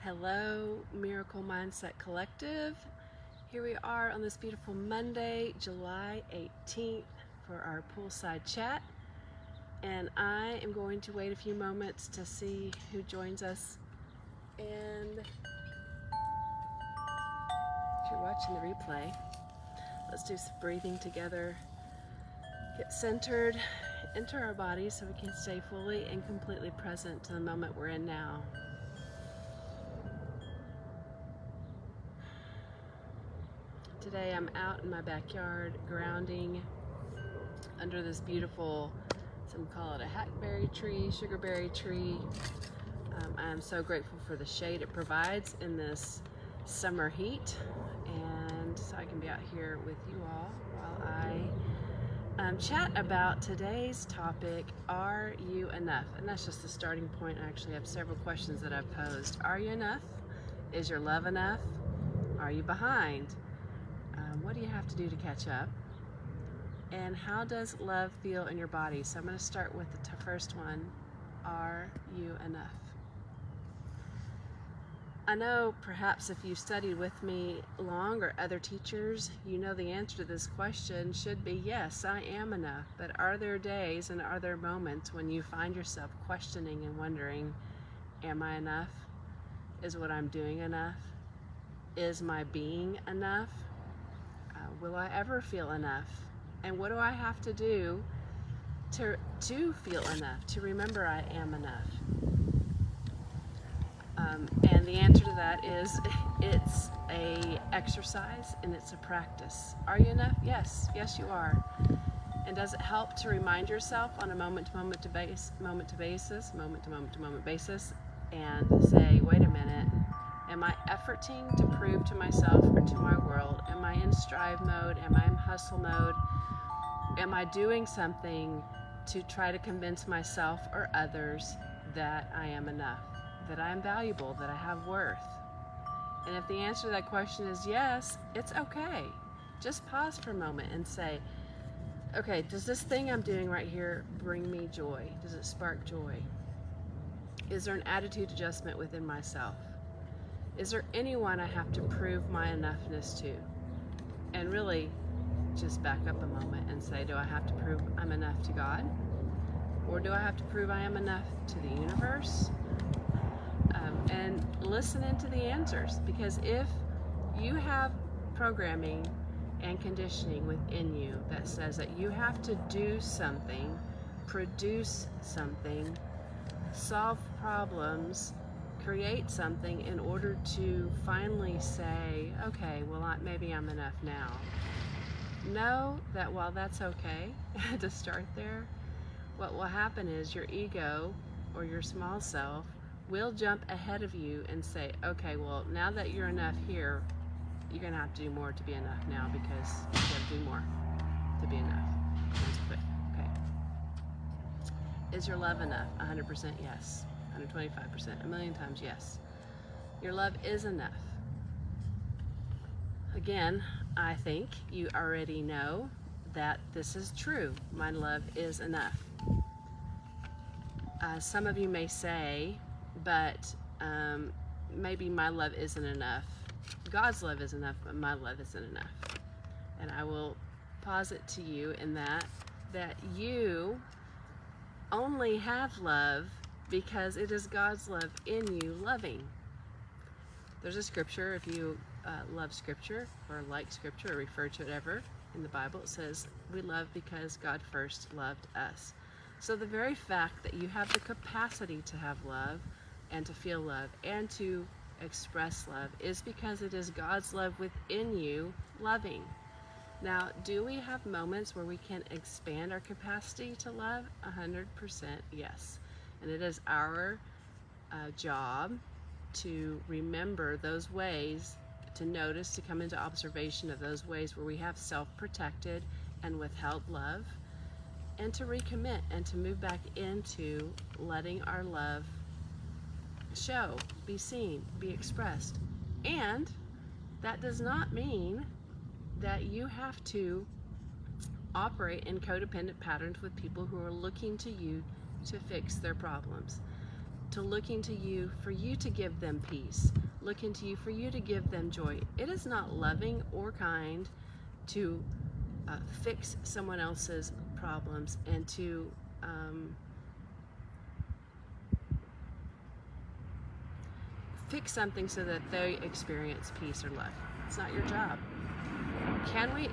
Hello, Miracle Mindset Collective. Here we are on this beautiful Monday, July 18th, for our poolside chat. And I am going to wait a few moments to see who joins us. And if you're watching the replay, let's do some breathing together. Get centered, enter our bodies so we can stay fully and completely present to the moment we're in now. Today I'm out in my backyard grounding under this beautiful, some call it a hackberry tree, sugarberry tree. I'm so grateful for the shade it provides in this summer heat, and so I can be out here with you all while I chat about today's topic, are you enough? And that's just the starting point. I actually have several questions that I've posed. Are you enough? Is your love enough? Are you behind? What do you have to do to catch up? And how does love feel in your body? So I'm going to start with the first one. Are you enough? I know perhaps if you studied with me long or other teachers, you know the answer to this question should be yes, I am enough. But are there days and are there moments when you find yourself questioning and wondering, am I enough? Is what I'm doing enough? Is my being enough? Will I ever feel enough? And what do I have to do to feel enough, to remember I am enough? And the answer to that is it's a exercise and it's a practice. Are you enough? Yes, you are. And does it help to remind yourself on a moment to moment basis and say, wait a minute, am I efforting to prove to myself or to my world? Am I in strive mode? Am I in hustle mode? Am I doing something to try to convince myself or others that I am enough, that I am valuable, that I have worth? And if the answer to that question is yes, it's okay. Just pause for a moment and say, okay, does this thing I'm doing right here bring me joy? Does it spark joy? Is there an attitude adjustment within myself? Is there anyone I have to prove my enoughness to? And really just back up a moment and say, do I have to prove I'm enough to God? Or do I have to prove I am enough to the universe? And listen into the answers, because if you have programming and conditioning within you that says that you have to do something, produce something, solve problems, create something in order to finally say, okay, well, maybe I'm enough now. Know that while that's okay to start there, what will happen is your ego or your small self will jump ahead of you and say, okay, well, now that you're enough here, you're going to have to do more to be enough now, because you got to do more to be enough. Okay. Is your love enough? 100% yes. 125%, a million times yes. Your love is enough. Again, I think you already know that this is true. My love is enough. Some of you may say, but maybe my love isn't enough. God's love is enough, but my love isn't enough. And I will posit to you in that you only have love because it is God's love in you loving. There's a scripture, if you love scripture or like scripture or refer to it ever in the Bible, it says we love because God first loved us. So the very fact that you have the capacity to have love and to feel love and to express love is because it is God's love within you loving. Now, do we have moments where we can expand our capacity to love? 100% yes. And it is our job to remember those ways, to notice, to come into observation of those ways where we have self-protected and withheld love, and to recommit and to move back into letting our love show, be seen, be expressed. And that does not mean that you have to operate in codependent patterns with people who are looking to you to fix their problems. to looking to you for you to give them peace, looking to you for you to give them joy. It is not loving or kind to fix someone else's problems and to fix something so that they experience peace or love. It's not your job. Can we,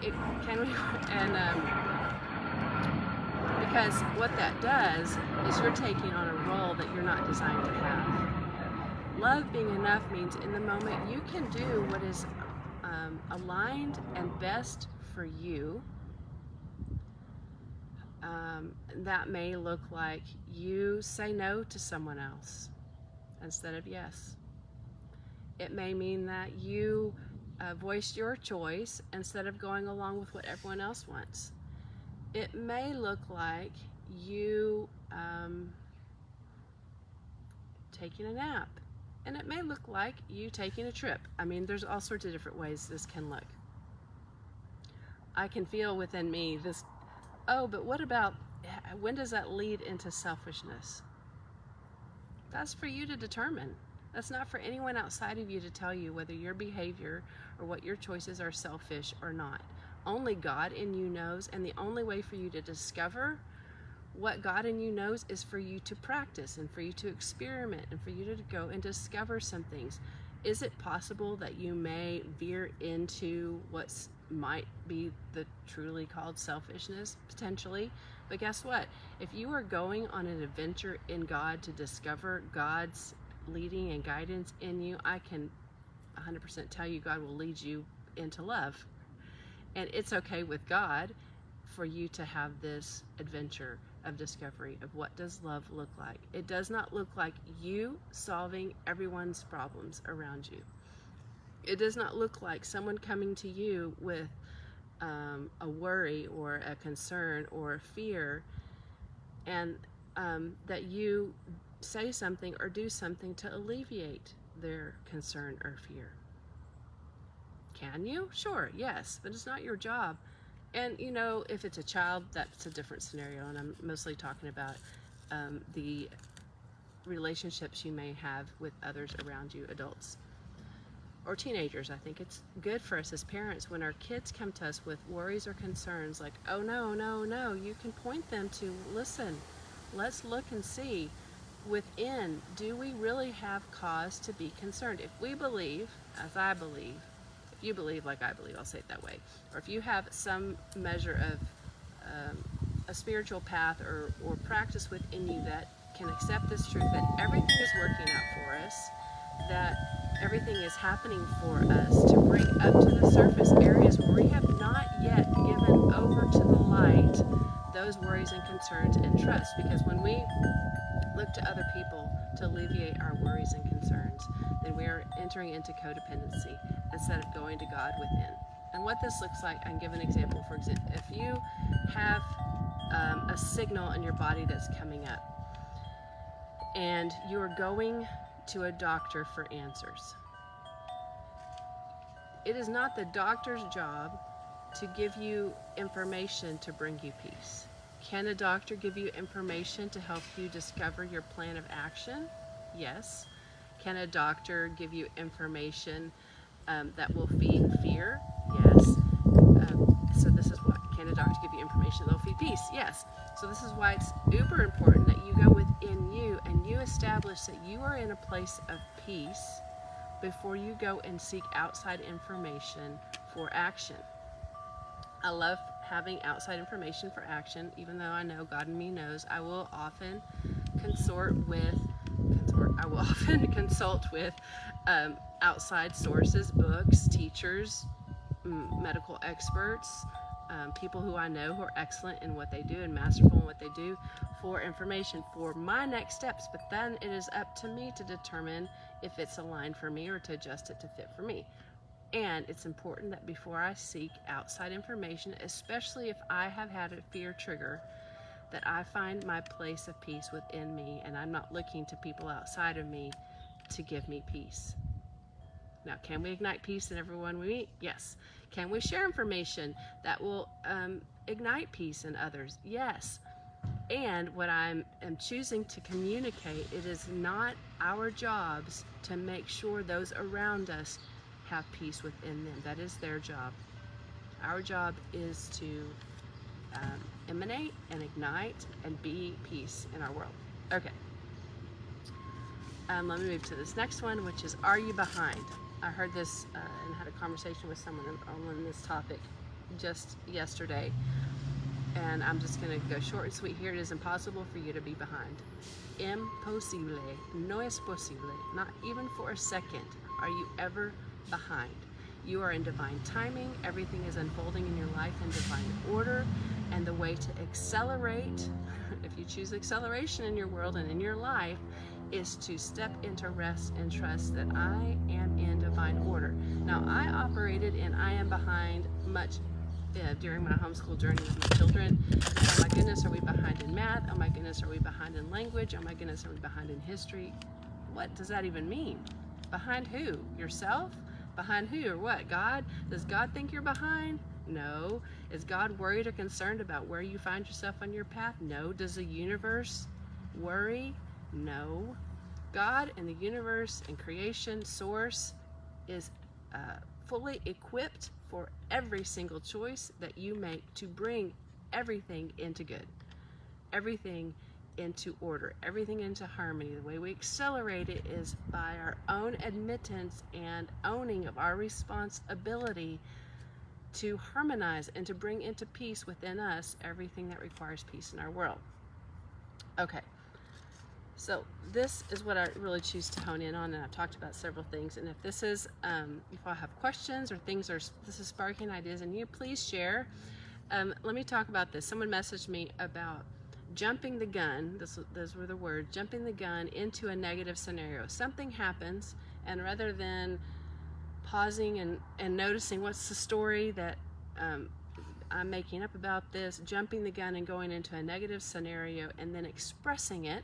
because what that does is you're taking on a role that you're not designed to have. Love being enough means in the moment you can do what is aligned and best for you. That may look like you say no to someone else instead of yes. It may mean that you voice your choice instead of going along with what everyone else wants. It may look like you taking a nap. And it may look like you taking a trip. I mean, there's all sorts of different ways this can look. I can feel within me this, oh, but what about, when does that lead into selfishness? That's for you to determine. That's not for anyone outside of you to tell you whether your behavior or what your choices are selfish or not. Only God in you knows, and the only way for you to discover what God in you knows is for you to practice and for you to experiment and for you to go and discover some things. Is it possible that you may veer into what might be the truly called selfishness? Potentially. But guess what? If you are going on an adventure in God to discover God's leading and guidance in you, I can 100% tell you God will lead you into love. And it's okay with God for you to have this adventure of discovery of what does love look like. It does not look like you solving everyone's problems around you. It does not look like someone coming to you with a worry or a concern or a fear, and that you say something or do something to alleviate their concern or fear. Can you? Sure, yes, but it's not your job. And you know, if it's a child, that's a different scenario, and I'm mostly talking about the relationships you may have with others around you, adults or teenagers. I think it's good for us as parents when our kids come to us with worries or concerns like, oh no, no, no, you can point them to, listen, let's look and see within, do we really have cause to be concerned? If we believe, as I believe, if you believe like I believe, I'll say it that way, or if you have some measure of a spiritual path or practice within you that can accept this truth that everything is working out for us, that everything is happening for us to bring up to the surface areas where we have not yet given over to the light those worries and concerns and trust. Because when we look to other people to alleviate our worries and concerns, then we are entering into codependency instead of going to God within. And what this looks like, I can give an example. For example, if you have a signal in your body that's coming up and you are going to a doctor for answers, it is not the doctor's job to give you information to bring you peace. Can a doctor give you information to help you discover your plan of action? Yes. Can a doctor give you information that will feed fear? Yes. So this is what, can a doctor give you information that will feed peace? Yes. So this is why it's uber important that you go within you and you establish that you are in a place of peace before you go and seek outside information for action. I love having outside information for action, even though I know God in me knows I will often consult with outside sources, books, teachers, medical experts, people who I know who are excellent in what they do and masterful in what they do for information for my next steps. But then it is up to me to determine if it's aligned for me or to adjust it to fit for me. And it's important that before I seek outside information, especially if I have had a fear trigger, that I find my place of peace within me and I'm not looking to people outside of me to give me peace. Now, can we ignite peace in everyone we meet? Yes. Can we share information that will ignite peace in others? Yes. And what I am choosing to communicate, it is not our jobs to make sure those around us have peace within them. That is their job. Our job is to emanate and ignite and be peace in our world. Okay. Let me move to this next one, which is, are you behind? I heard this and had a conversation with someone on this topic just yesterday. And I'm just going to go short and sweet here. It is impossible for you to be behind. Imposible. No es posible. Not even for a second are you ever behind. You are in divine timing. Everything is unfolding in your life in divine order. And the way to accelerate, if you choose acceleration in your world and in your life, is to step into rest and trust that I am in divine order. Now, I operated in I am behind much during my homeschool journey with my children. Oh my goodness, are we behind in math? Oh my goodness, are we behind in language? Oh my goodness, are we behind in history? What does that even mean? Behind who? Yourself? Behind who or what? God? Does God think you're behind? No. Is God worried or concerned about where you find yourself on your path? No. Does the universe worry? No. God and the universe and creation source is fully equipped for every single choice that you make to bring everything into good, everything into order, everything into harmony. The way we accelerate it is by our own admittance and owning of our responsibility to harmonize and to bring into peace within us everything that requires peace in our world. Okay. So this is what I really choose to hone in on, and I've talked about several things. And if this is, if I have questions or things are, this is sparking ideas in you, please share. Let me talk about this. Someone messaged me about jumping the gun. Those were the words, jumping the gun into a negative scenario. Something happens, and rather than pausing and noticing what's the story that I'm making up about this, jumping the gun and going into a negative scenario and then expressing it,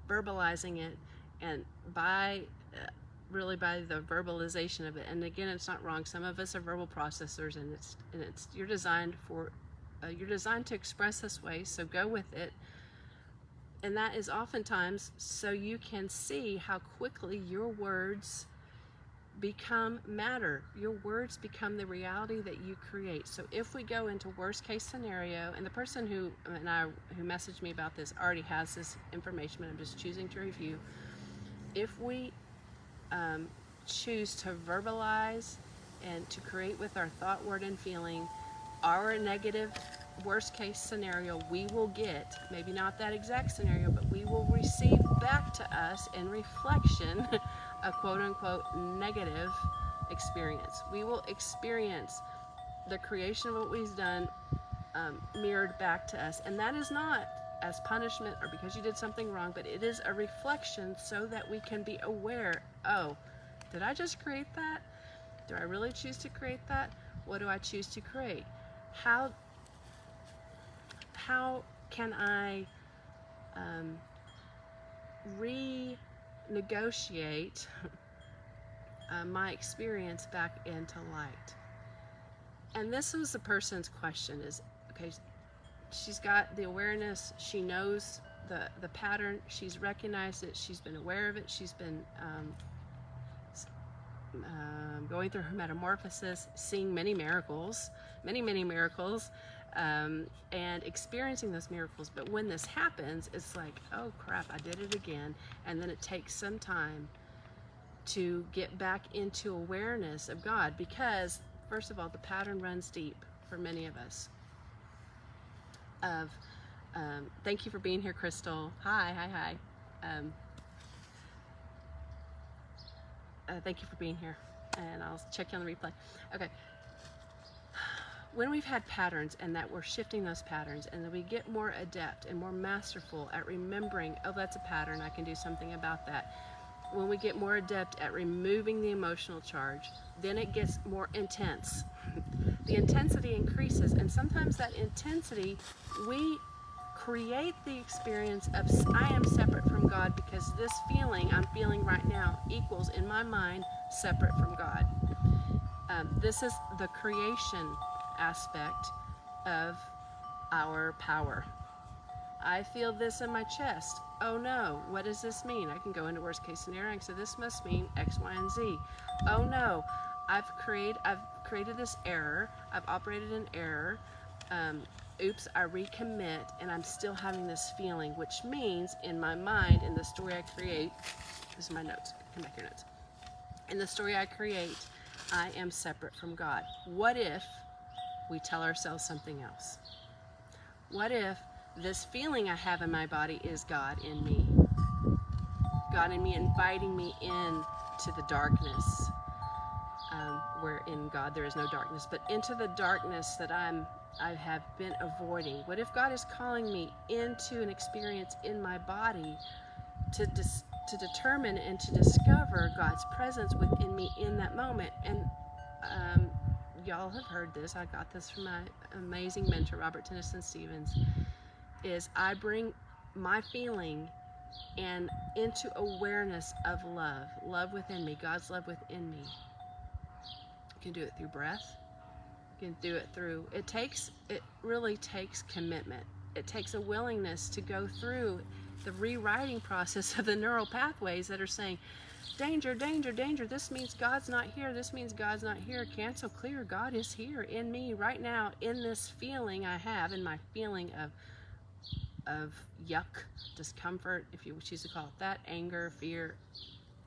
verbalizing it, and really by the verbalization of it. And again, it's not wrong. Some of us are verbal processors, and it's you're designed to express this way. So go with it. And that is oftentimes so you can see how quickly your words become matter. Your words become the reality that you create. So if we go into worst case scenario, and the person who messaged me about this already has this information, but I'm just choosing to review. If we choose to verbalize and to create with our thought, word, and feeling our negative worst case scenario, we will get, maybe not that exact scenario, but we will receive back to us in reflection a quote-unquote negative experience. We will experience the creation of what we've done mirrored back to us. And that is not as punishment or because you did something wrong, but it is a reflection so that we can be aware, oh, did I just create that? Do I really choose to create that? What do I choose to create? How can I renegotiate my experience back into light? And this was the person's question is, okay, she's got the awareness, she knows the pattern, she's recognized it, she's been aware of it, she's been going through her metamorphosis, seeing many miracles, many miracles, and experiencing those miracles. But when this happens, it's like, oh crap, I did it again. And then it takes some time to get back into awareness of God, because first of all, the pattern runs deep for many of us. Thank you for being here, Crystal. Hi. Thank you for being here, and I'll check you on the replay. Okay. When we've had patterns and that we're shifting those patterns, and then we get more adept and more masterful at remembering, oh, that's a pattern, I can do something about that. When we get more adept at removing the emotional charge, then it gets more intense. The intensity increases, and sometimes that intensity, we create the experience of I am separate from God because this feeling I'm feeling right now equals in my mind separate from God. This is the creation aspect of our power. I feel this in my chest. Oh no, what does this mean? I can go into worst case scenario and say this must mean X, Y, and Z. Oh no, I've created this error. I've operated in error. Oops, I recommit, and I'm still having this feeling, which means in my mind, in the story I create, this is my notes, come back here notes. In the story I create, I am separate from God. What if we tell ourselves something else? What if this feeling I have in my body is God in me? God in me inviting me in to the darkness, where in God there is no darkness, but into the darkness that I have been avoiding. What if God is calling me into an experience in my body to determine and to discover God's presence within me in that moment? And y'all have heard this. I got this from my amazing mentor, Robert Tennyson Stevens, is I bring my feeling and into awareness of love within me, God's love within me. You can do it through breath. You can do it through, it really takes commitment. It takes a willingness to go through the rewriting process of the neural pathways that are saying, danger, danger, danger, this means God's not here, this means God's not here, cancel, clear, God is here in me right now, in this feeling I have, in my feeling of yuck, discomfort, if you choose to call it that, anger, fear,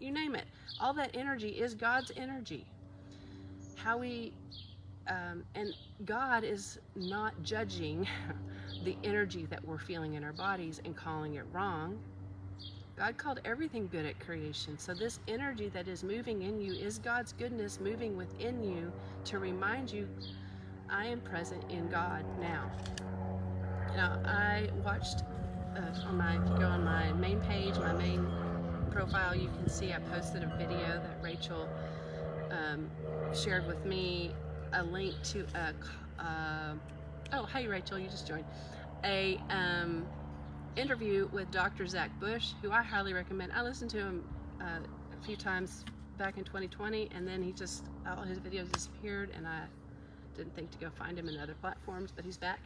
you name it. All that energy is God's energy. How we, and God is not judging the energy that we're feeling in our bodies and calling it wrong. God called everything good at creation. So this energy that is moving in you is God's goodness moving within you to remind you, I am present in God now. Now, I watched if you go on my main page, my main profile, you can see I posted a video that Rachel shared with me, a link to oh, hey Rachel, you just joined, a interview with Dr. Zach Bush, who I highly recommend. I listened to him a few times back in 2020, and then all his videos disappeared, and I didn't think to go find him in other platforms, but he's back.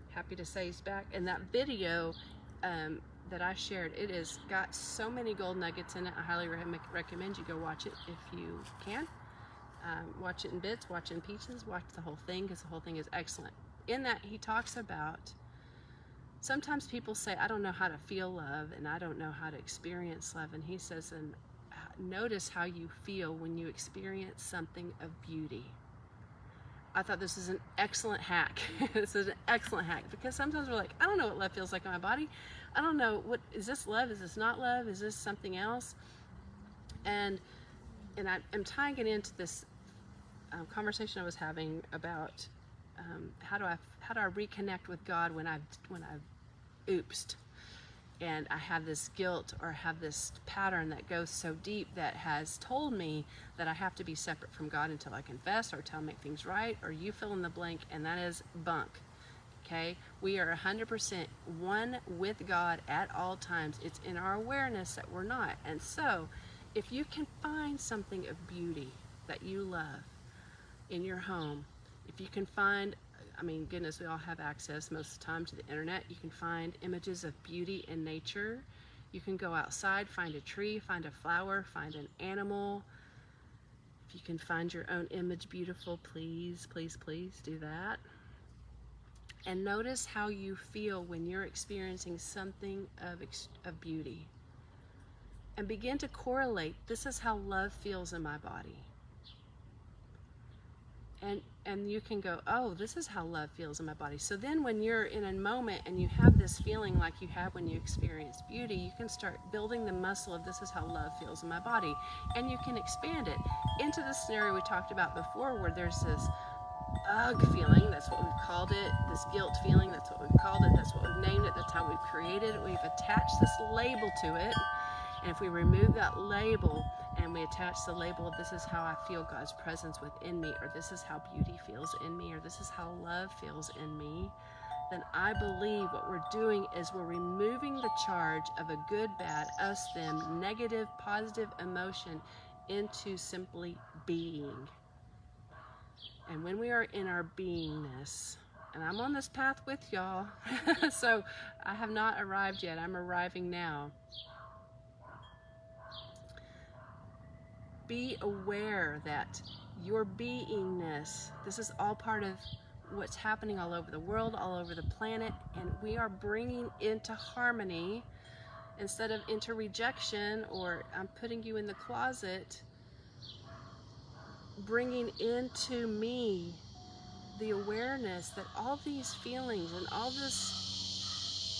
Happy to say he's back. And that video that I shared, it has got so many gold nuggets in it. I highly recommend you go watch it if you can. Watch it in bits, watch it in pieces, watch the whole thing, because the whole thing is excellent. In that, he talks about, sometimes people say, I don't know how to feel love, and I don't know how to experience love. And he says, and notice how you feel when you experience something of beauty. I thought this is an excellent hack. This is an excellent hack, because sometimes we're like, I don't know what love feels like in my body. I don't know, is this love? Is this not love? Is this something else? And I'm tying it into this conversation I was having about how do I reconnect with God when I've oopsed, and I have this guilt or have this pattern that goes so deep that has told me that I have to be separate from God until I confess or until I make things right, or you fill in the blank, and that is bunk. Okay, we are 100% one with God at all times. It's in our awareness that we're not. And so if you can find something of beauty that you love in your home, if you can find, I mean, goodness, we all have access most of the time to the internet. You can find images of beauty in nature. You can go outside, find a tree, find a flower, find an animal. If you can find your own image beautiful, please, please, please do that. And notice how you feel when you're experiencing something of beauty. And begin to correlate, this is how love feels in my body. And you can go, oh, this is how love feels in my body. So then when you're in a moment and you have this feeling like you have when you experience beauty, you can start building the muscle of this is how love feels in my body. And you can expand it into the scenario we talked about before, where there's this ugh feeling, that's what we've called it, this guilt feeling, that's what we've called it, that's what we've named it, that's how we've created it. We've attached this label to it. And if we remove that label and we attach the label of this is how I feel God's presence within me, or this is how beauty feels in me, or this is how love feels in me, then I believe what we're doing is we're removing the charge of a good, bad, us, them, negative, positive emotion into simply being. And when we are in our beingness, and I'm on this path with y'all. So I have not arrived yet. I'm arriving now. Be aware that your beingness, this is all part of what's happening all over the world, all over the planet, and we are bringing into harmony instead of into rejection, or I'm putting you in the closet, bringing into me the awareness that all these feelings and all this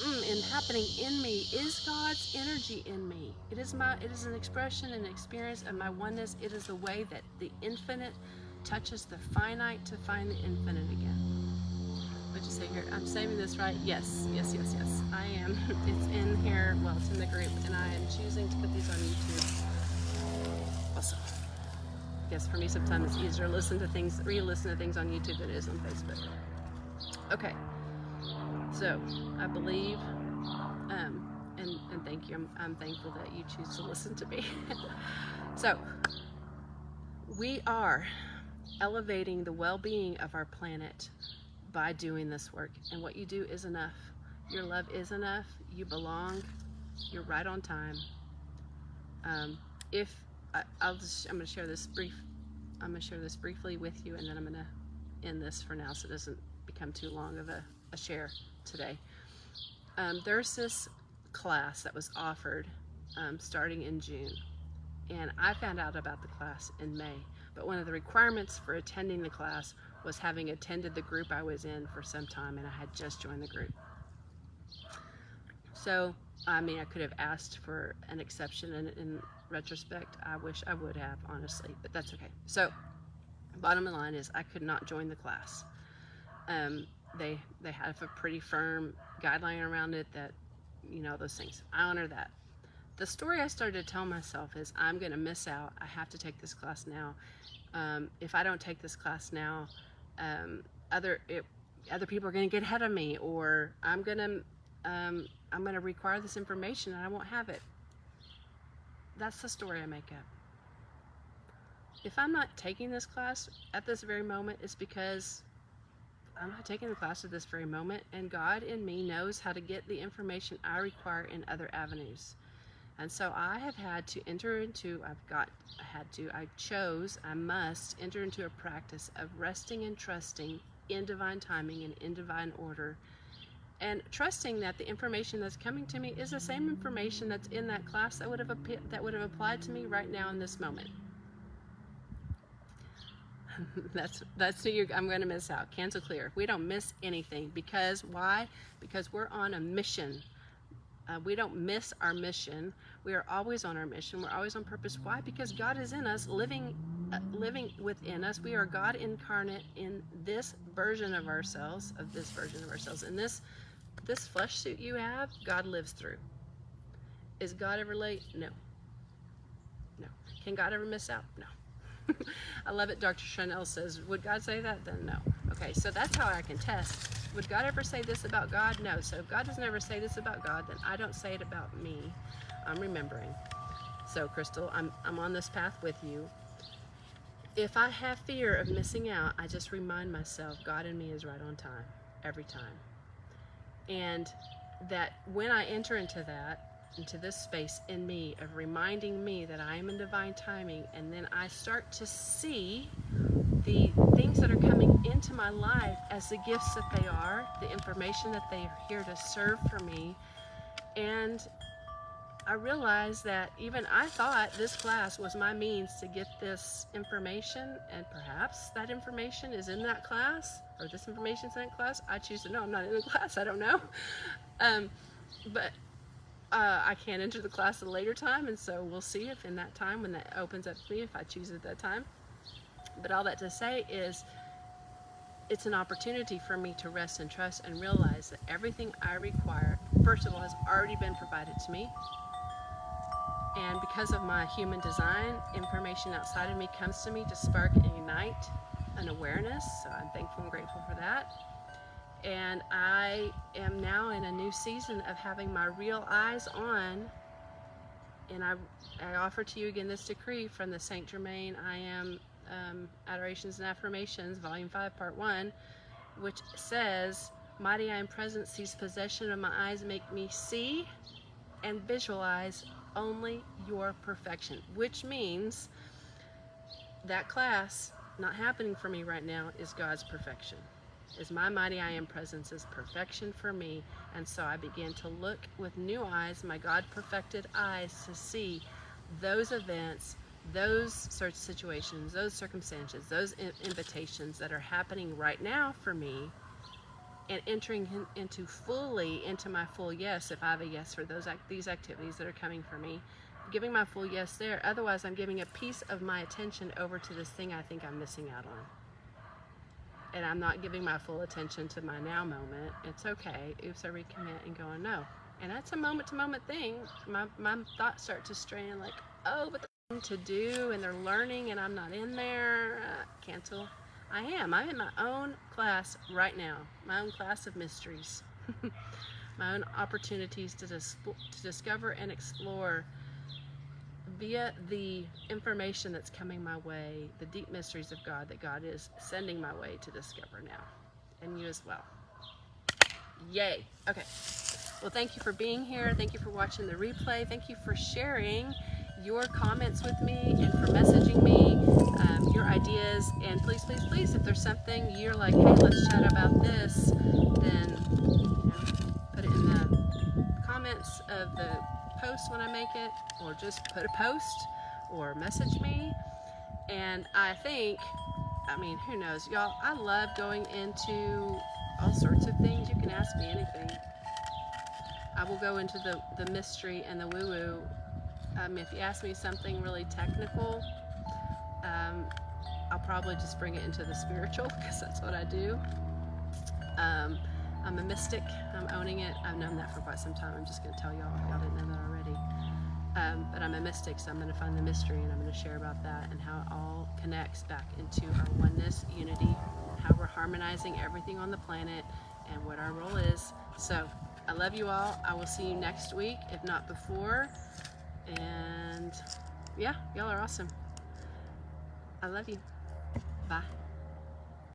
and happening in me is God's energy in me. It is an expression and experience of my oneness. It is the way that the infinite touches the finite to find the infinite again. What'd you say here? I'm saving this right? Yes. I am. It's in here. Well, it's in the group, and I am choosing to put these on YouTube. Awesome. Yes, for me sometimes it's easier to listen to things, re-listen to things on YouTube than it is on Facebook. Okay. So, I believe, and thank you, I'm thankful that you choose to listen to me. So, we are elevating the well-being of our planet by doing this work. And what you do is enough. Your love is enough. You belong. You're right on time. I'm going to share this briefly with you, and then I'm going to end this for now so it doesn't become too long of a share today. There's this class that was offered starting in June, and I found out about the class in May, but one of the requirements for attending the class was having attended the group I was in for some time, and I had just joined the group. So, I mean, I could have asked for an exception, and in retrospect, I wish I would have, honestly, but that's okay. So, bottom line is I could not join the class. They have a pretty firm guideline around it that, you know, those things. I honor that. The story I started to tell myself is I'm going to miss out. I have to take this class now. If I don't take this class now, other people are going to get ahead of me, or I'm going to require this information and I won't have it. That's the story I make up. If I'm not taking this class at this very moment, it's because I'm not taking the class at this very moment, and God in me knows how to get the information I require in other avenues. And so I have had to I must enter into a practice of resting and trusting in divine timing and in divine order, and trusting that the information that's coming to me is the same information that's in that class that would have applied to me right now in this moment. That's who I'm going to miss out. Cancel clear. We don't miss anything. Because why? Because we're on a mission. We don't miss our mission. We are always on our mission. We're always on purpose. Why? Because God is in us, living within us. We are God incarnate in this version of ourselves, In this flesh suit you have, God lives through. Is God ever late? No. Can God ever miss out? No. I love it. Dr. Chanel says, would God say that? Then no. Okay, so that's how I can test. Would God ever say this about God? No. So if God doesn't ever say this about God, then I don't say it about me. I'm remembering. So, Crystal, I'm on this path with you. If I have fear of missing out, I just remind myself God in me is right on time, every time. And that when I enter into this space in me of reminding me that I am in divine timing, and then I start to see the things that are coming into my life as the gifts that they are, the information that they are here to serve for me. And I realized that even I thought this class was my means to get this information, and perhaps that information is in that class, or this information is in that class. I choose to know. I'm not in the class. I don't know. But I can enter the class at a later time, and so we'll see if in that time, when that opens up to me, if I choose it at that time. But all that to say is, it's an opportunity for me to rest and trust and realize that everything I require, first of all, has already been provided to me. And because of my human design, information outside of me comes to me to spark and ignite an awareness. So I'm thankful and grateful for that. And I am now in a new season of having my real eyes on, and I offer to you again this decree from the Saint Germain I Am Adorations and Affirmations, Volume 5, Part 1. which says, mighty I am present, seize possession of my eyes, make me see and visualize only your perfection, which means that class not happening for me right now is God's perfection. Is my mighty I am presence is perfection for me. And so I begin to look with new eyes, my God perfected eyes, to see those events, those search situations, those circumstances, those invitations that are happening right now for me, and entering into my full yes, if I have a yes for these activities that are coming for me, giving my full yes there. Otherwise, I'm giving a piece of my attention over to this thing I think I'm missing out on. And I'm not giving my full attention to my now moment. It's okay. Oops, I recommit and going, no. And that's a moment-to-moment thing. My thoughts start to strain, like, oh, but there's to do, and they're learning, and I'm not in there. Cancel. I'm in my own class right now. My own class of mysteries. My own opportunities to discover and explore via the information that's coming my way, the deep mysteries of God that God is sending my way to discover now. And you as well. Yay. Okay. Well, thank you for being here. Thank you for watching the replay. Thank you for sharing your comments with me and for messaging me your ideas. And please, please, please, if there's something you're like, hey, let's chat about this, then put it in the comments of the post when I make it, or just put a post or message me. And I think, who knows, y'all, I love going into all sorts of things. You can ask me anything. I will go into the mystery and the woo-woo. If you ask me something really technical, I'll probably just bring it into the spiritual, because that's what I do. I'm a mystic. I'm owning it. I've known that for quite some time. I'm just going to tell y'all if y'all didn't know that already. But I'm a mystic, so I'm going to find the mystery, and I'm going to share about that and how it all connects back into our oneness, unity, how we're harmonizing everything on the planet, and what our role is. So I love you all. I will see you next week, if not before. And yeah, y'all are awesome. I love you. Bye.